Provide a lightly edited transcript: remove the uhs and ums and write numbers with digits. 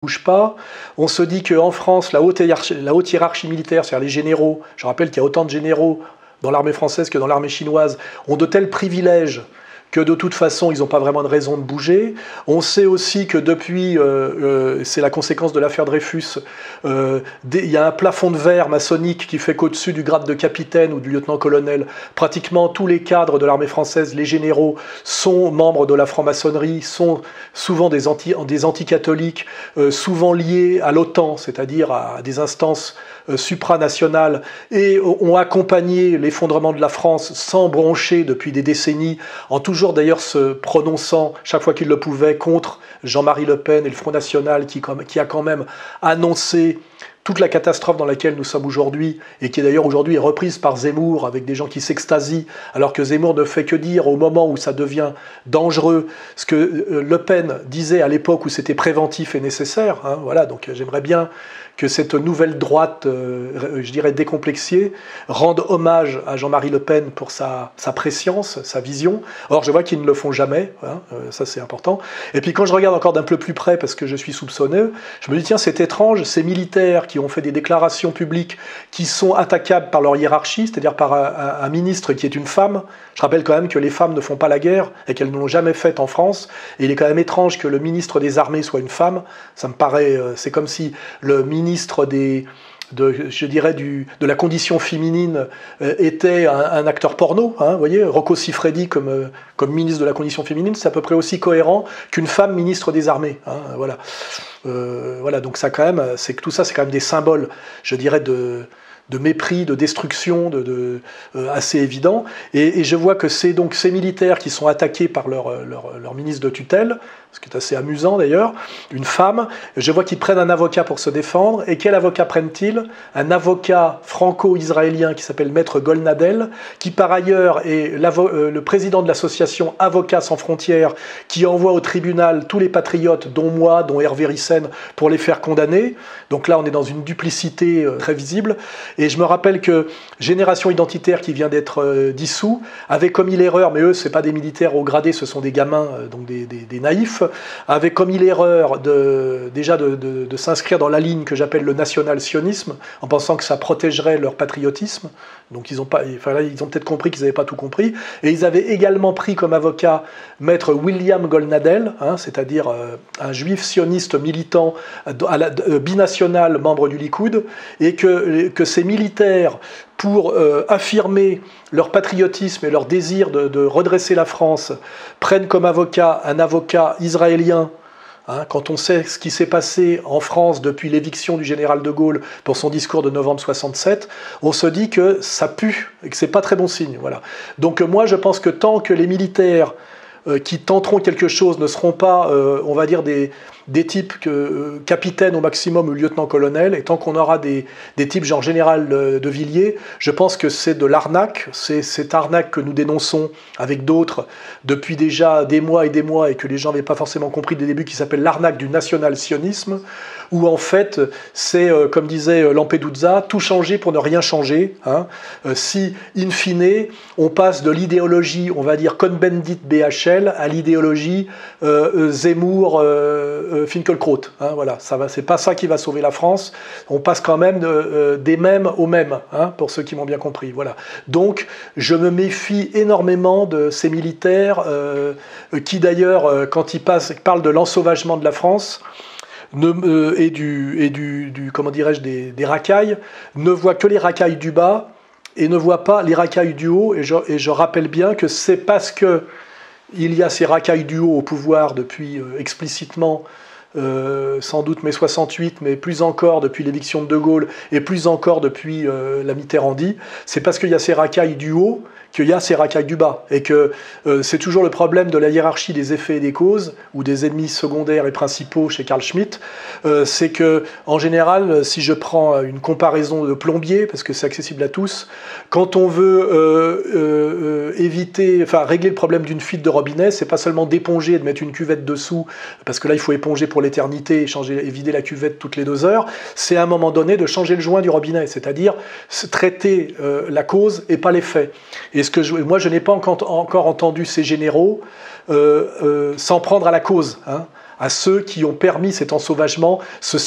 bouge pas. On se dit qu'en France, la haute hiérarchie militaire, c'est-à-dire les généraux, je rappelle qu'il y a autant de généraux dans l'armée française que dans l'armée chinoise, ont de tels privilèges que de toute façon, ils n'ont pas vraiment de raison de bouger. On sait aussi que depuis, c'est la conséquence de l'affaire Dreyfus, il y a un plafond de verre maçonnique qui fait qu'au-dessus du grade de capitaine ou du lieutenant-colonel, pratiquement tous les cadres de l'armée française, les généraux, sont membres de la franc-maçonnerie, sont souvent des anticatholiques, souvent liés à l'OTAN, c'est-à-dire à des instances supranationales, et ont accompagné l'effondrement de la France sans broncher depuis des décennies, en toujours d'ailleurs se prononçant, chaque fois qu'il le pouvait, contre Jean-Marie Le Pen et le Front National, qui a quand même annoncé toute la catastrophe dans laquelle nous sommes aujourd'hui, et qui d'ailleurs aujourd'hui est reprise par Zemmour, avec des gens qui s'extasient, alors que Zemmour ne fait que dire au moment où ça devient dangereux, ce que Le Pen disait à l'époque où c'était préventif et nécessaire. Hein, voilà, donc j'aimerais bien que cette nouvelle droite, je dirais décomplexée, rende hommage à Jean-Marie Le Pen pour sa prescience, sa vision. Or, je vois qu'ils ne le font jamais, hein, ça c'est important. Et puis quand je regarde encore d'un peu plus près, parce que je suis soupçonneux, je me dis, tiens, c'est étrange, ces militaires qui ont fait des déclarations publiques qui sont attaquables par leur hiérarchie, c'est-à-dire par un ministre qui est une femme. Je rappelle quand même que les femmes ne font pas la guerre et qu'elles ne l'ont jamais faite en France. Et il est quand même étrange que le ministre des Armées soit une femme. Ça me paraît, c'est comme si le ministre de la condition féminine était un acteur porno. Hein, vous voyez, Rocco Siffredi comme ministre de la condition féminine, c'est à peu près aussi cohérent qu'une femme ministre des Armées. Hein, voilà. Voilà, donc ça quand même, c'est que tout ça, c'est quand même des symboles, je dirais, de mépris, de destruction, assez évident. Et je vois que c'est donc ces militaires qui sont attaqués par leur ministre de tutelle, ce qui est assez amusant d'ailleurs, une femme. Je vois qu'ils prennent un avocat pour se défendre. Et quel avocat prennent-ils? Un avocat franco-israélien qui s'appelle Maître Golnadel, qui par ailleurs est le président de l'association Avocats sans frontières, qui envoie au tribunal tous les patriotes, dont moi, dont Hervé Ryssen, pour les faire condamner. Donc là, on est dans une duplicité très visible. Et je me rappelle que Génération Identitaire, qui vient d'être dissous, avait commis l'erreur, mais eux, c'est pas des militaires au gradé, ce sont des gamins, donc des naïfs, avait commis l'erreur de s'inscrire dans la ligne que j'appelle le national-sionisme, en pensant que ça protégerait leur patriotisme. Donc ils ont peut-être compris qu'ils n'avaient pas tout compris. Et ils avaient également pris comme avocat Maître William Golnadel, hein, c'est-à-dire un juif sioniste militant binational, membre du Likoud, et que ces militaires, pour affirmer leur patriotisme et leur désir de redresser la France, prennent comme avocat un avocat israélien. Hein, quand on sait ce qui s'est passé en France depuis l'éviction du général de Gaulle pour son discours de novembre 67, on se dit que ça pue et que c'est pas très bon signe. Voilà. Donc moi je pense que tant que les militaires qui tenteront quelque chose ne seront pas, on va dire, des types capitaines au maximum ou lieutenant-colonel, et tant qu'on aura des types genre général de Villiers, je pense que c'est de l'arnaque, c'est cette arnaque que nous dénonçons avec d'autres depuis déjà des mois et que les gens n'avaient pas forcément compris dès le début, qui s'appelle l'arnaque du national-sionisme, où en fait c'est, comme disait Lampedusa, tout changer pour ne rien changer. Hein. Si, in fine, on passe de l'idéologie, on va dire, Cohn-Bendit BHL à l'idéologie Zemmour Finkielkraut. Hein, voilà, c'est pas ça qui va sauver la France. On passe quand même des mêmes aux mêmes, hein, pour ceux qui m'ont bien compris. Voilà. Donc, je me méfie énormément de ces militaires qui, d'ailleurs, quand ils parlent de l'ensauvagement de la France, comment dirais-je, des racailles, ne voient que les racailles du bas et ne voient pas les racailles du haut. Et je rappelle bien que c'est parce que il y a ces racailles du haut au pouvoir depuis explicitement, sans doute mai 68, mais plus encore depuis l'éviction de De Gaulle et plus encore depuis la Mitterrandie, c'est parce qu'il y a ces racailles du haut qu'il y a ces racailles du bas, et que c'est toujours le problème de la hiérarchie des effets et des causes, ou des ennemis secondaires et principaux chez Carl Schmitt, c'est que, en général, si je prends une comparaison de plombier, parce que c'est accessible à tous, quand on veut régler le problème d'une fuite de robinet, c'est pas seulement d'éponger et de mettre une cuvette dessous, parce que là il faut éponger pour l'éternité et vider la cuvette toutes les 2 heures, c'est à un moment donné de changer le joint du robinet, c'est-à-dire traiter la cause et pas l'effet. Et moi, je n'ai pas encore entendu ces généraux s'en prendre à la cause, hein, à ceux qui ont permis cet ensauvagement, ce